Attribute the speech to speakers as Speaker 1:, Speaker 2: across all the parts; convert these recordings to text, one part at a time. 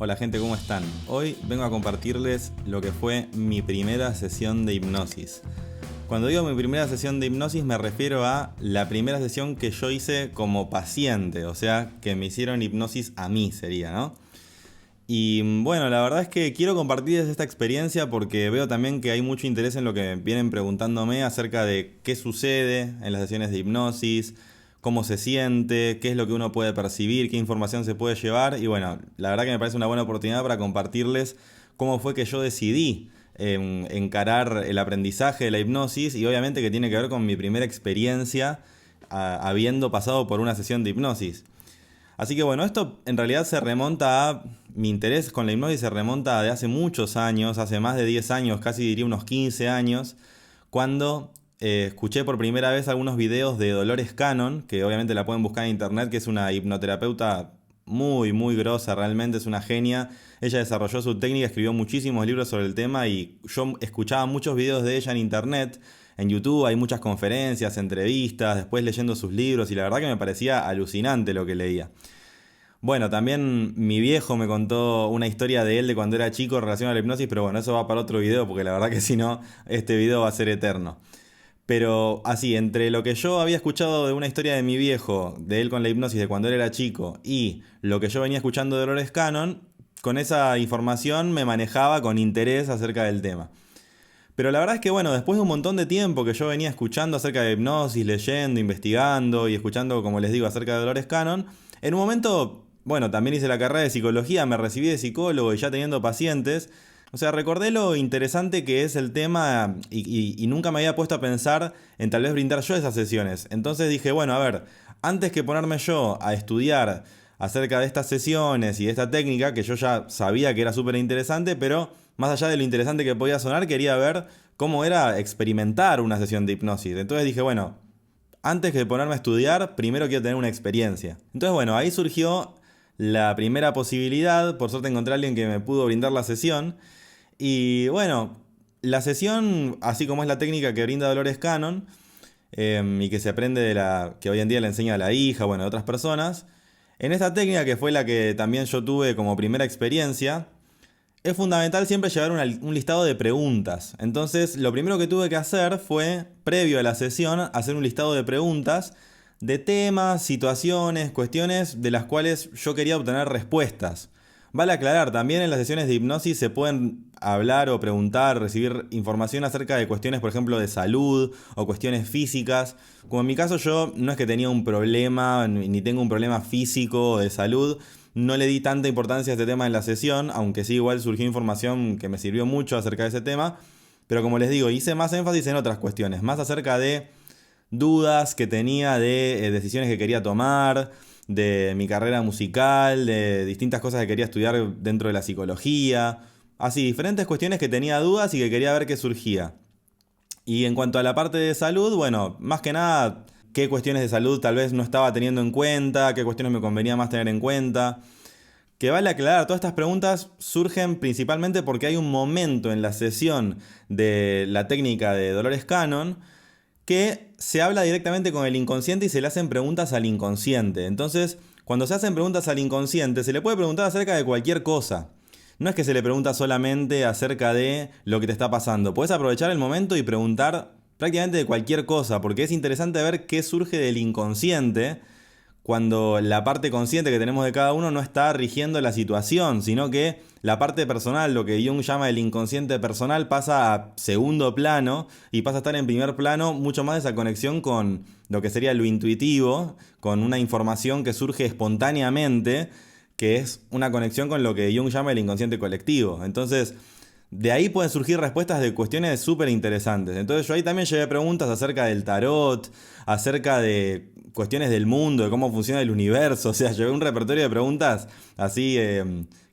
Speaker 1: Hola gente, ¿cómo están? Hoy vengo a compartirles lo que fue mi primera sesión de hipnosis. Cuando digo mi primera sesión de hipnosis me refiero a la primera sesión que yo hice como paciente, o sea, que me hicieron hipnosis a mí sería, ¿no? Y bueno, la verdad es que quiero compartirles esta experiencia porque veo también que hay mucho interés en lo que vienen preguntándome acerca de qué sucede en las sesiones de hipnosis, cómo se siente, qué es lo que uno puede percibir, qué información se puede llevar. Y bueno, la verdad que me parece una buena oportunidad para compartirles cómo fue que yo decidí encarar el aprendizaje de la hipnosis y obviamente que tiene que ver con mi primera experiencia habiendo pasado por una sesión de hipnosis. Así que bueno, esto en realidad se remonta a mi interés con la hipnosis, se remonta de hace muchos años, hace más de 10 años, casi diría unos 15 años, cuando escuché por primera vez algunos videos de Dolores Cannon, que obviamente la pueden buscar en internet, que es una hipnoterapeuta muy grosa, realmente es una genia. Ella desarrolló su técnica, escribió muchísimos libros sobre el tema y yo escuchaba muchos videos de ella en internet. En YouTube hay muchas conferencias, entrevistas, después leyendo sus libros y la verdad que me parecía alucinante lo que leía. Bueno, también mi viejo me contó una historia de él de cuando era chico en relación a la hipnosis, pero bueno, eso va para otro video porque la verdad que si no, este video va a ser eterno. Pero así, entre lo que yo había escuchado de una historia de mi viejo, de él con la hipnosis de cuando él era chico, y lo que yo venía escuchando de Dolores Cannon, con esa información me manejaba con interés acerca del tema. Pero la verdad es que bueno, después de un montón de tiempo que yo venía escuchando acerca de hipnosis, leyendo, investigando y escuchando, como les digo, acerca de Dolores Cannon, en un momento, bueno, también hice la carrera de psicología, me recibí de psicólogo y ya teniendo pacientes, o sea, recordé lo interesante que es el tema y nunca me había puesto a pensar en tal vez brindar yo esas sesiones. Entonces dije, bueno, a ver, antes que ponerme yo a estudiar acerca de estas sesiones y de esta técnica, que yo ya sabía que era súper interesante, pero más allá de lo interesante que podía sonar, quería ver cómo era experimentar una sesión de hipnosis. Entonces dije, bueno, antes que ponerme a estudiar, primero quiero tener una experiencia. Entonces, bueno, ahí surgió la primera posibilidad. Por suerte encontré a alguien que me pudo brindar la sesión. Y bueno, la sesión, así como es la técnica que brinda Dolores Cannon, y que se aprende de la que hoy en día le enseña a la hija, bueno, a otras personas, en esta técnica que fue la que también yo tuve como primera experiencia, es fundamental siempre llevar un listado de preguntas. Entonces, lo primero que tuve que hacer fue, previo a la sesión, hacer un listado de preguntas de temas, situaciones, cuestiones de las cuales yo quería obtener respuestas. Vale aclarar, también en las sesiones de hipnosis se pueden hablar o preguntar, recibir información acerca de cuestiones, por ejemplo, de salud o cuestiones físicas. Como en mi caso yo no es que tenía un problema ni tengo un problema físico o de salud, no le di tanta importancia a este tema en la sesión, aunque sí igual surgió información que me sirvió mucho acerca de ese tema. Pero como les digo, hice más énfasis en otras cuestiones, más acerca de dudas que tenía de decisiones que quería tomar, de mi carrera musical, de distintas cosas que quería estudiar dentro de la psicología. Así, diferentes cuestiones que tenía dudas y que quería ver qué surgía. Y en cuanto a la parte de salud, bueno, más que nada, qué cuestiones de salud tal vez no estaba teniendo en cuenta, qué cuestiones me convenía más tener en cuenta. Que vale aclarar, todas estas preguntas surgen principalmente porque hay un momento en la sesión de la técnica de Dolores Cannon que se habla directamente con el inconsciente y se le hacen preguntas al inconsciente. Entonces, cuando se hacen preguntas al inconsciente, se le puede preguntar acerca de cualquier cosa. No es que se le pregunta solamente acerca de lo que te está pasando. Puedes aprovechar el momento y preguntar prácticamente de cualquier cosa, porque es interesante ver qué surge del inconsciente cuando la parte consciente que tenemos de cada uno no está rigiendo la situación, sino que la parte personal, lo que Jung llama el inconsciente personal, pasa a segundo plano y pasa a estar en primer plano mucho más de esa conexión con lo que sería lo intuitivo, con una información que surge espontáneamente, que es una conexión con lo que Jung llama el inconsciente colectivo. Entonces, de ahí pueden surgir respuestas de cuestiones súper interesantes. Entonces yo ahí también llevé preguntas acerca del tarot, acerca de cuestiones del mundo, de cómo funciona el universo. O sea, llevé un repertorio de preguntas así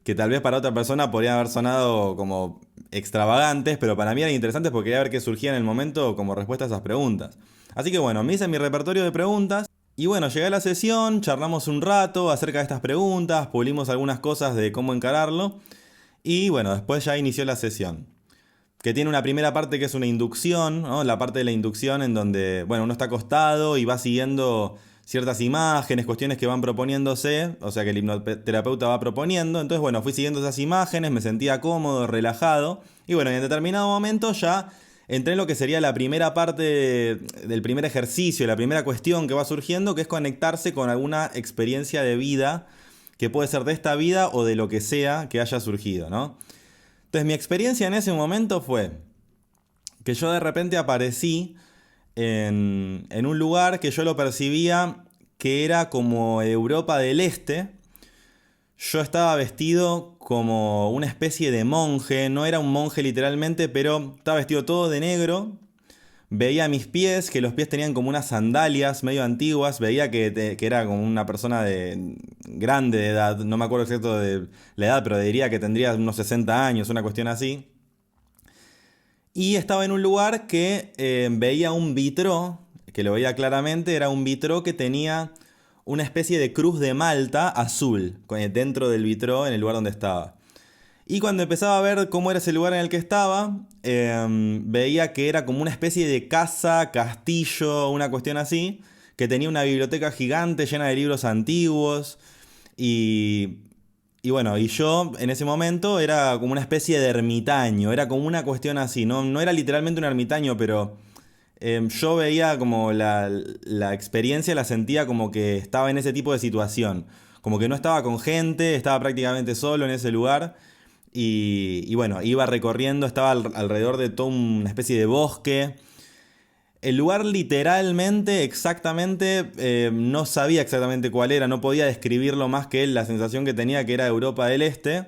Speaker 1: que tal vez para otra persona podrían haber sonado como extravagantes, pero para mí eran interesantes porque quería ver qué surgía en el momento como respuesta a esas preguntas. Así que bueno, me hice mi repertorio de preguntas. Y bueno, llegué a la sesión, charlamos un rato acerca de estas preguntas, pulimos algunas cosas de cómo encararlo. Y bueno, después ya inició la sesión, que tiene una primera parte que es una inducción, ¿no? La parte de la inducción en donde, bueno, uno está acostado y va siguiendo ciertas imágenes, cuestiones que van proponiéndose, o sea que el hipnoterapeuta va proponiendo. Entonces, bueno, fui siguiendo esas imágenes, me sentía cómodo, relajado. Y bueno, en determinado momento ya entré en lo que sería la primera parte del primer ejercicio, la primera cuestión que va surgiendo, que es conectarse con alguna experiencia de vida, que puede ser de esta vida o de lo que sea que haya surgido, ¿no? Entonces mi experiencia en ese momento fue que yo de repente aparecí en un lugar que yo lo percibía que era como Europa del Este. Yo estaba vestido como una especie de monje, no era un monje literalmente, pero estaba vestido todo de negro. Veía mis pies, que los pies tenían como unas sandalias medio antiguas. Veía que era como una persona grande de edad. No me acuerdo exacto de la edad, pero diría que tendría unos 60 años, una cuestión así. Y estaba en un lugar que veía un vitró, que lo veía claramente, era un vitró que tenía una especie de cruz de Malta azul dentro del vitró en el lugar donde estaba. Y cuando empezaba a ver cómo era ese lugar en el que estaba, veía que era como una especie de casa, castillo, una cuestión así, que tenía una biblioteca gigante llena de libros antiguos. Y, y bueno, y yo en ese momento era como una especie de ermitaño, era como una cuestión así, no era literalmente un ermitaño, pero yo veía como la experiencia, la sentía como que estaba en ese tipo de situación, como que no estaba con gente, estaba prácticamente solo en ese lugar. Y bueno, iba recorriendo, estaba alrededor de toda una especie de bosque. El lugar literalmente, exactamente, no sabía exactamente cuál era, no podía describirlo más que la sensación que tenía que era Europa del Este.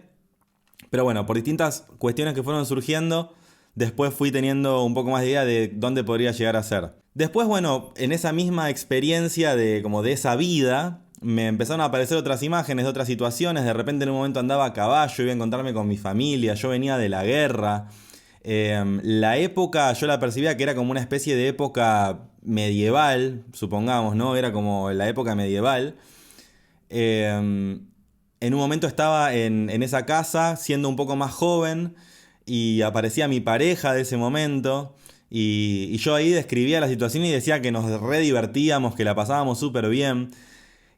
Speaker 1: Pero bueno, por distintas cuestiones que fueron surgiendo, después fui teniendo un poco más de idea de dónde podría llegar a ser. Después, bueno, en esa misma experiencia como de esa vida, me empezaron a aparecer otras imágenes de otras situaciones. De repente en un momento andaba a caballo, iba a encontrarme con mi familia, yo venía de la guerra. La época yo la percibía que era como una especie de época medieval, supongamos, ¿no? Era como la época medieval. En un momento estaba en esa casa, siendo un poco más joven, y aparecía mi pareja de ese momento. Y yo ahí describía la situación y decía que nos re divertíamos, que la pasábamos súper bien.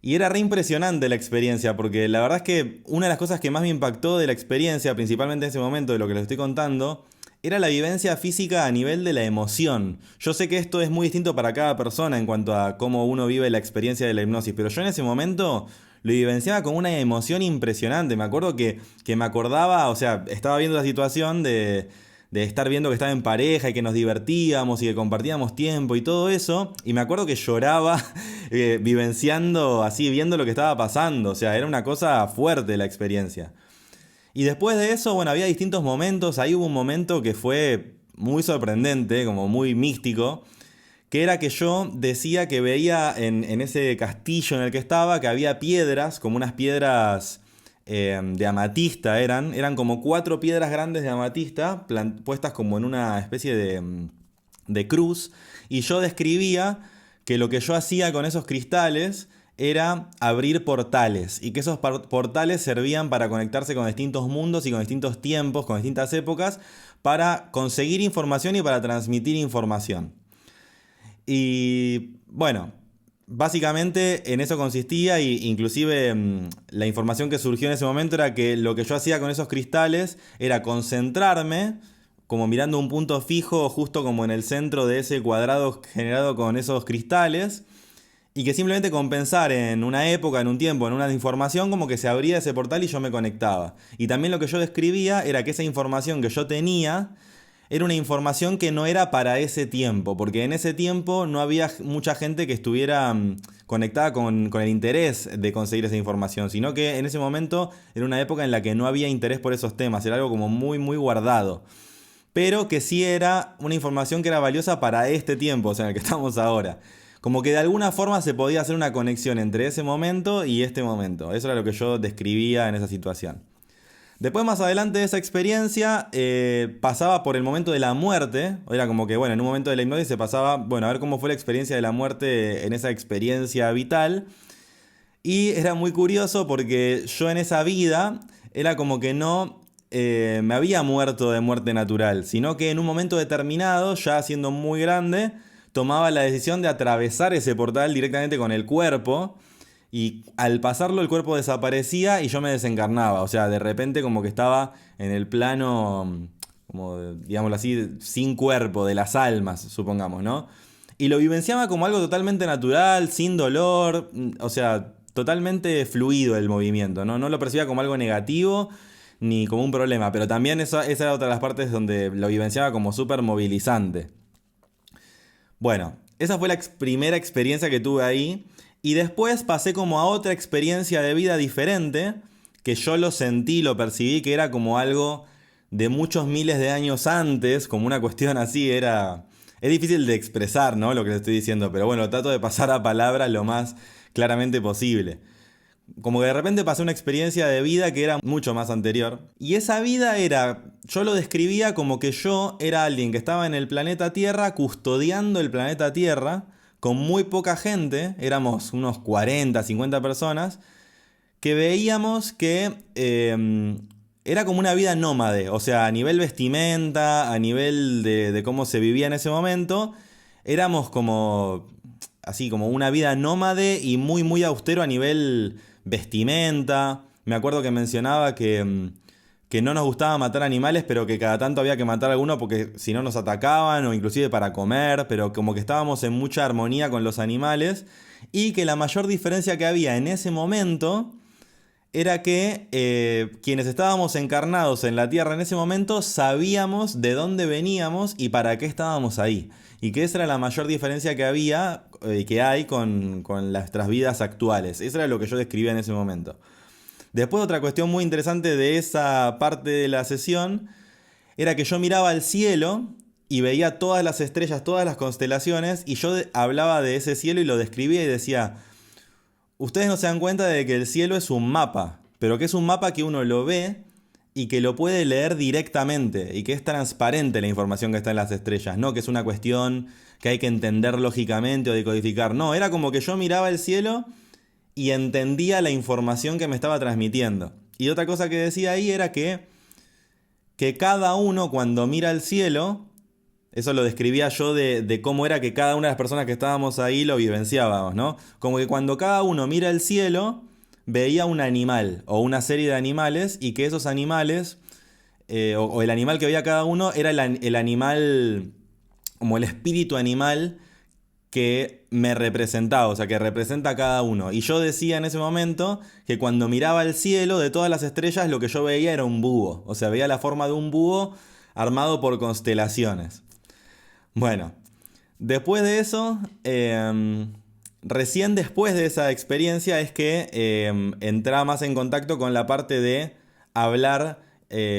Speaker 1: Y era re impresionante la experiencia, porque la verdad es que una de las cosas que más me impactó de la experiencia, principalmente en ese momento de lo que les estoy contando, era la vivencia física a nivel de la emoción. Yo sé que esto es muy distinto para cada persona en cuanto a cómo uno vive la experiencia de la hipnosis, pero yo en ese momento lo vivenciaba con una emoción impresionante. Me acuerdo que me acordaba, o sea, estaba viendo la situación de estar viendo que estaba en pareja y que nos divertíamos y que compartíamos tiempo y todo eso. Y me acuerdo que lloraba vivenciando, así, viendo lo que estaba pasando. O sea, era una cosa fuerte la experiencia. Y después de eso, bueno, había distintos momentos. Ahí hubo un momento que fue muy sorprendente, como muy místico, que era que yo decía que veía en ese castillo en el que estaba, que había piedras, como unas piedras de amatista eran como 4 piedras grandes de amatista puestas como en una especie de cruz, y yo describía que lo que yo hacía con esos cristales era abrir portales, y que esos portales servían para conectarse con distintos mundos y con distintos tiempos, con distintas épocas, para conseguir información y para transmitir información. Y bueno, básicamente en eso consistía, y inclusive la información que surgió en ese momento era que lo que yo hacía con esos cristales era concentrarme, como mirando un punto fijo justo como en el centro de ese cuadrado generado con esos cristales, y que simplemente con pensar en una época, en un tiempo, en una información, como que se abría ese portal y yo me conectaba. Y también lo que yo describía era que esa información que yo tenía era una información que no era para ese tiempo, porque en ese tiempo no había mucha gente que estuviera conectada con el interés de conseguir esa información, sino que en ese momento era una época en la que no había interés por esos temas, era algo como muy, muy guardado. Pero que sí era una información que era valiosa para este tiempo, o sea, en el que estamos ahora. Como que de alguna forma se podía hacer una conexión entre ese momento y este momento. Eso era lo que yo describía en esa situación. Después, más adelante de esa experiencia, pasaba por el momento de la muerte. Era como que, bueno, en un momento de la hipnosis se pasaba, bueno, a ver cómo fue la experiencia de la muerte en esa experiencia vital. Y era muy curioso porque yo en esa vida era como que no me había muerto de muerte natural, sino que en un momento determinado, ya siendo muy grande, tomaba la decisión de atravesar ese portal directamente con el cuerpo. Y al pasarlo el cuerpo desaparecía y yo me desencarnaba. O sea, de repente como que estaba en el plano, como digámoslo así, sin cuerpo, de las almas, supongamos, ¿no? Y lo vivenciaba como algo totalmente natural, sin dolor, o sea, totalmente fluido el movimiento, ¿no? No lo percibía como algo negativo ni como un problema, pero también esa era otra de las partes donde lo vivenciaba como súper movilizante. Bueno, esa fue la primera experiencia que tuve ahí. Y después pasé como a otra experiencia de vida diferente, que yo lo sentí, lo percibí, que era como algo de muchos miles de años antes, como una cuestión así, era... Es difícil de expresar, ¿no? Lo que le estoy diciendo, pero bueno, trato de pasar a palabras lo más claramente posible. Como que de repente pasé una experiencia de vida que era mucho más anterior. Y esa vida era, yo lo describía como que yo era alguien que estaba en el planeta Tierra, custodiando el planeta Tierra, con muy poca gente, éramos unos 40, 50 personas, que veíamos que era como una vida nómade, o sea, a nivel vestimenta, a nivel de cómo se vivía en ese momento, éramos como, así, como una vida nómade y muy, muy austero a nivel vestimenta. Me acuerdo que mencionaba que no nos gustaba matar animales, pero que cada tanto había que matar a alguno porque si no nos atacaban o inclusive para comer, pero como que estábamos en mucha armonía con los animales y que la mayor diferencia que había en ese momento era que quienes estábamos encarnados en la Tierra en ese momento sabíamos de dónde veníamos y para qué estábamos ahí. Y que esa era la mayor diferencia que había y que hay con nuestras vidas actuales. Eso era lo que yo describía en ese momento. Después otra cuestión muy interesante de esa parte de la sesión era que yo miraba al cielo y veía todas las estrellas, todas las constelaciones y yo hablaba de ese cielo y lo describía y decía, ustedes no se dan cuenta de que el cielo es un mapa, pero que es un mapa que uno lo ve y que lo puede leer directamente y que es transparente la información que está en las estrellas, no que es una cuestión que hay que entender lógicamente o decodificar, no, era como que yo miraba el cielo y entendía la información que me estaba transmitiendo. Y otra cosa que decía ahí era que cada uno cuando mira al cielo, eso lo describía yo de cómo era que cada una de las personas que estábamos ahí lo vivenciábamos, ¿no? Como que cuando cada uno mira el cielo, veía un animal o una serie de animales y que esos animales, o el animal que veía cada uno, era el animal, como el espíritu animal que me representaba, o sea, que representa a cada uno. Y yo decía en ese momento que cuando miraba el cielo de todas las estrellas, lo que yo veía era un búho. O sea, veía la forma de un búho armado por constelaciones. Bueno, después de eso, recién después de esa experiencia es que entraba más en contacto con la parte de hablar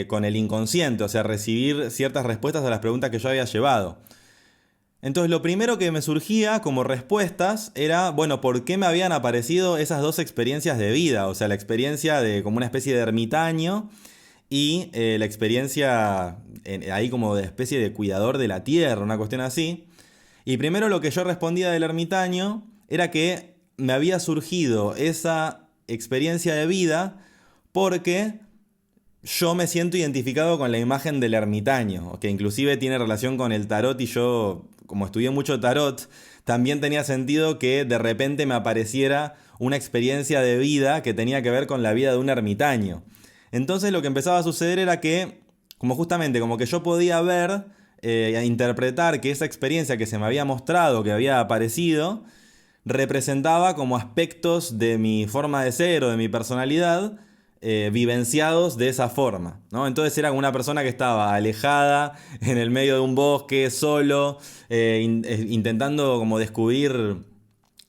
Speaker 1: con el inconsciente, o sea, recibir ciertas respuestas a las preguntas que yo había llevado. Entonces lo primero que me surgía como respuestas era, bueno, ¿por qué me habían aparecido esas dos experiencias de vida? O sea, la experiencia de como una especie de ermitaño y la experiencia ahí como de especie de cuidador de la tierra, una cuestión así. Y primero lo que yo respondía del ermitaño era que me había surgido esa experiencia de vida porque yo me siento identificado con la imagen del ermitaño, que inclusive tiene relación con el tarot y yo, como estudié mucho tarot, también tenía sentido que de repente me apareciera una experiencia de vida que tenía que ver con la vida de un ermitaño. Entonces lo que empezaba a suceder era que, como justamente, como que yo podía ver, interpretar que esa experiencia que se me había mostrado, que había aparecido, representaba como aspectos de mi forma de ser o de mi personalidad, vivenciados de esa forma, ¿no? Entonces era como una persona que estaba alejada en el medio de un bosque, solo, intentando como descubrir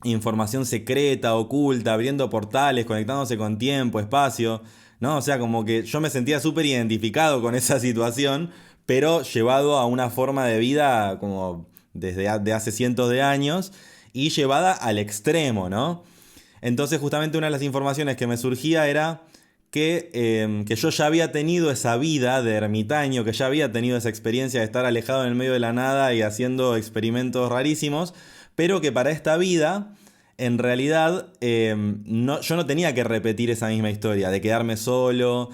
Speaker 1: información secreta, oculta, abriendo portales, conectándose con tiempo, espacio, ¿no? O sea, como que yo me sentía súper identificado con esa situación, pero llevado a una forma de vida como desde hace cientos de años y llevada al extremo, ¿no? Entonces justamente una de las informaciones que me surgía era que yo ya había tenido esa vida de ermitaño, que ya había tenido esa experiencia de estar alejado en el medio de la nada y haciendo experimentos rarísimos, pero que para esta vida, en realidad, yo no tenía que repetir esa misma historia, de quedarme solo,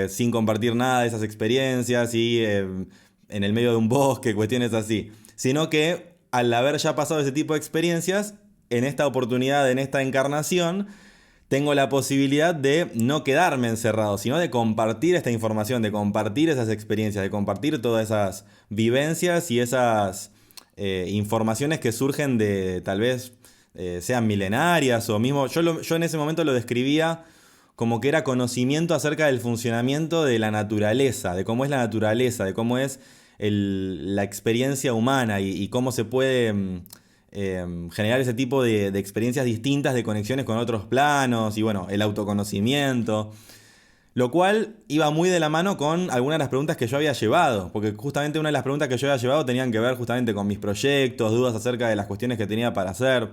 Speaker 1: sin compartir nada de esas experiencias y en el medio de un bosque, cuestiones así, sino que al haber ya pasado ese tipo de experiencias, en esta oportunidad, en esta encarnación, tengo la posibilidad de no quedarme encerrado, sino de compartir esta información, de compartir esas experiencias, de compartir todas esas vivencias y esas informaciones que surgen de tal vez sean milenarias o mismo. Yo en ese momento lo describía como que era conocimiento acerca del funcionamiento de la naturaleza, de cómo es la naturaleza, de cómo es la experiencia humana y cómo se puede generar ese tipo de experiencias distintas, de conexiones con otros planos y bueno, el autoconocimiento. Lo cual iba muy de la mano con algunas de las preguntas que yo había llevado, porque justamente una de las preguntas que yo había llevado tenían que ver justamente con mis proyectos, dudas acerca de las cuestiones que tenía para hacer.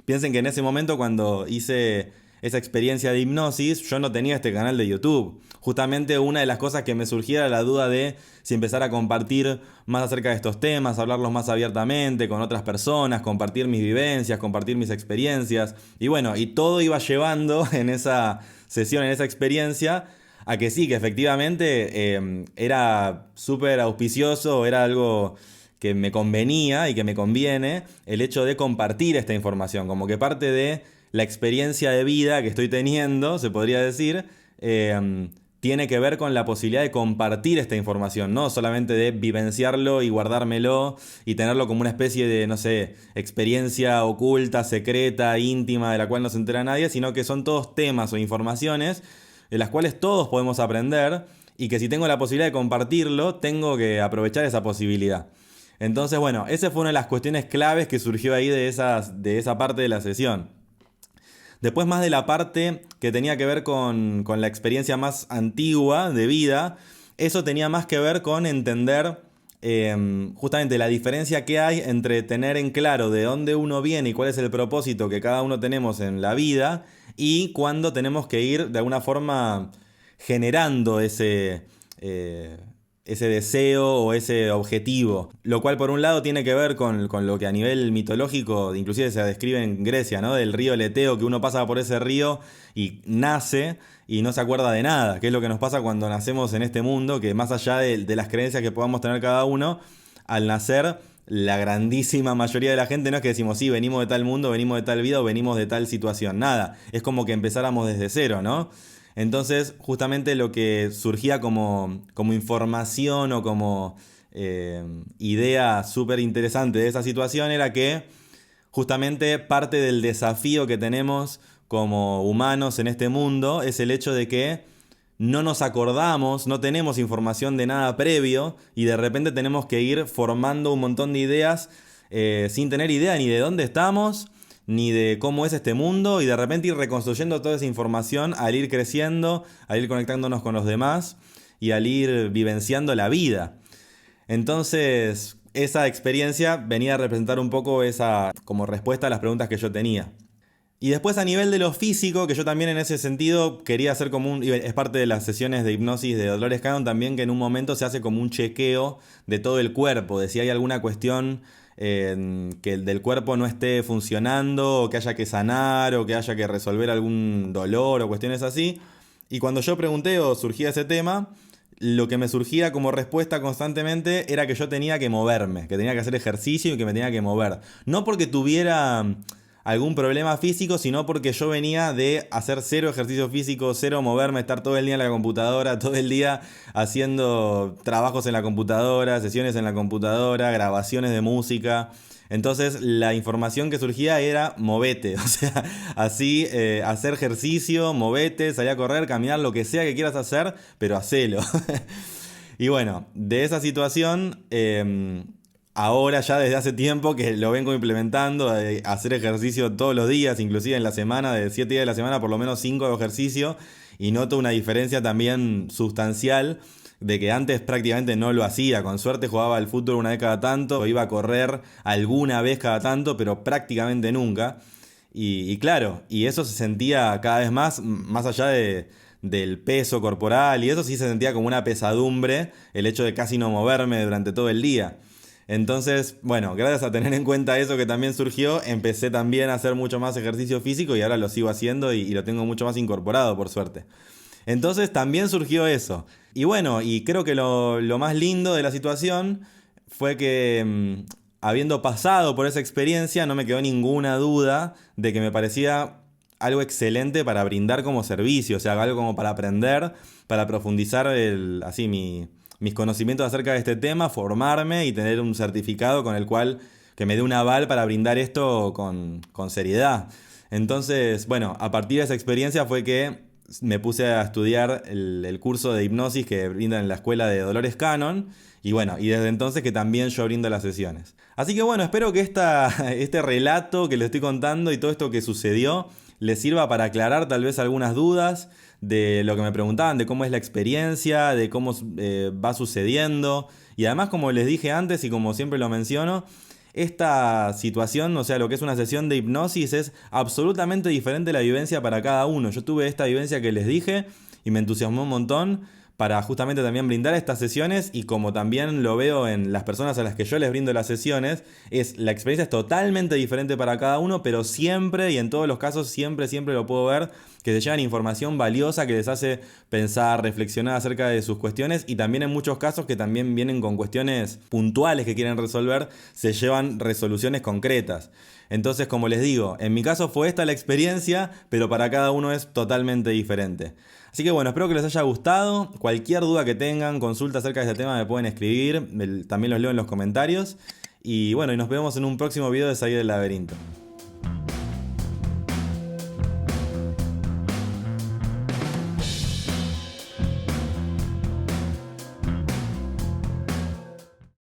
Speaker 1: Piensen que en ese momento cuando hice esa experiencia de hipnosis, yo no tenía este canal de YouTube. Justamente una de las cosas que me surgía era la duda de si empezar a compartir más acerca de estos temas, hablarlos más abiertamente con otras personas, compartir mis vivencias, compartir mis experiencias. Y bueno, y todo iba llevando en esa sesión, en esa experiencia, a que sí, que efectivamente era súper auspicioso, era algo que me convenía y que me conviene el hecho de compartir esta información, como que parte de la experiencia de vida que estoy teniendo, se podría decir, tiene que ver con la posibilidad de compartir esta información, no solamente de vivenciarlo y guardármelo y tenerlo como una especie de, no sé, experiencia oculta, secreta, íntima, de la cual no se entera nadie, sino que son todos temas o informaciones de las cuales todos podemos aprender y que si tengo la posibilidad de compartirlo, tengo que aprovechar esa posibilidad. Entonces, bueno, esa fue una de las cuestiones claves que surgió ahí de esa parte de la sesión. Después más de la parte que tenía que ver con la experiencia más antigua de vida, eso tenía más que ver con entender justamente la diferencia que hay entre tener en claro de dónde uno viene y cuál es el propósito que cada uno tenemos en la vida y cuándo tenemos que ir de alguna forma generando ese deseo o ese objetivo. Lo cual por un lado tiene que ver con lo que a nivel mitológico inclusive se describe en Grecia, ¿no? Del río Leteo, que uno pasa por ese río y nace y no se acuerda de nada, que es lo que nos pasa cuando nacemos en este mundo, que más allá de las creencias que podamos tener cada uno, al nacer la grandísima mayoría de la gente no es que decimos sí, venimos de tal mundo, venimos de tal vida o venimos de tal situación, nada, es como que empezáramos desde cero, ¿no? Entonces, justamente lo que surgía como información o como idea súper interesante de esa situación era que justamente parte del desafío que tenemos como humanos en este mundo es el hecho de que no nos acordamos, no tenemos información de nada previo y de repente tenemos que ir formando un montón de ideas sin tener idea ni de dónde estamos ni de cómo es este mundo y de repente ir reconstruyendo toda esa información al ir creciendo, al ir conectándonos con los demás y al ir vivenciando la vida. Entonces, esa experiencia venía a representar un poco esa como respuesta a las preguntas que yo tenía. Y después a nivel de lo físico, que yo también en ese sentido quería hacer como es parte de las sesiones de hipnosis de Dolores Cannon también, que en un momento se hace como un chequeo de todo el cuerpo, de si hay alguna cuestión que del cuerpo no esté funcionando, o que haya que sanar, o que haya que resolver algún dolor o cuestiones así. Y cuando yo pregunté o surgía ese tema, lo que me surgía como respuesta constantemente era que yo tenía que moverme, que tenía que hacer ejercicio y que me tenía que mover. No porque tuviera algún problema físico, sino porque yo venía de hacer cero ejercicio físico, cero moverme, estar todo el día en la computadora, todo el día haciendo trabajos en la computadora, sesiones en la computadora, grabaciones de música. Entonces la información que surgía era movete, o sea, así hacer ejercicio, movete, salir a correr, caminar, lo que sea que quieras hacer, pero hacelo. Y bueno, de esa situación, ahora ya desde hace tiempo que lo vengo implementando, hacer ejercicio todos los días, inclusive en la semana, de 7 días de la semana, por lo menos 5 de ejercicio, y noto una diferencia también sustancial de que antes prácticamente no lo hacía. Con suerte jugaba al fútbol una vez cada tanto, o iba a correr alguna vez cada tanto, pero prácticamente nunca. Y claro, y eso se sentía cada vez más allá del peso corporal, y eso sí se sentía como una pesadumbre, el hecho de casi no moverme durante todo el día. Entonces, bueno, gracias a tener en cuenta eso que también surgió, empecé también a hacer mucho más ejercicio físico y ahora lo sigo haciendo y lo tengo mucho más incorporado, por suerte. Entonces también surgió eso. Y bueno, y creo que lo más lindo de la situación fue que habiendo pasado por esa experiencia, no me quedó ninguna duda de que me parecía algo excelente para brindar como servicio, o sea, algo como para aprender, para profundizar mis conocimientos acerca de este tema, formarme y tener un certificado con el cual que me dé un aval para brindar esto con seriedad. Entonces, bueno, a partir de esa experiencia fue que me puse a estudiar el curso de hipnosis que brindan en la escuela de Dolores Cannon. Y bueno, y desde entonces que también yo brindo las sesiones. Así que bueno, espero que este relato que les estoy contando y todo esto que sucedió les sirva para aclarar tal vez algunas dudas de lo que me preguntaban, de cómo es la experiencia, de cómo va sucediendo. Y además, como les dije antes y como siempre lo menciono, esta situación, o sea, lo que es una sesión de hipnosis es absolutamente diferente la vivencia para cada uno. Yo tuve esta vivencia que les dije y me entusiasmó un montón para justamente también brindar estas sesiones, y como también lo veo en las personas a las que yo les brindo las sesiones, la experiencia es totalmente diferente para cada uno, pero siempre y en todos los casos siempre lo puedo ver que se llevan información valiosa que les hace pensar, reflexionar acerca de sus cuestiones, y también en muchos casos que también vienen con cuestiones puntuales que quieren resolver, se llevan resoluciones concretas. Entonces, como les digo, en mi caso fue esta la experiencia, pero para cada uno es totalmente diferente. Así que bueno, espero que les haya gustado. Cualquier duda que tengan, consulta acerca de este tema, me pueden escribir. También los leo en los comentarios. Y bueno, y nos vemos en un próximo video de Salir del Laberinto.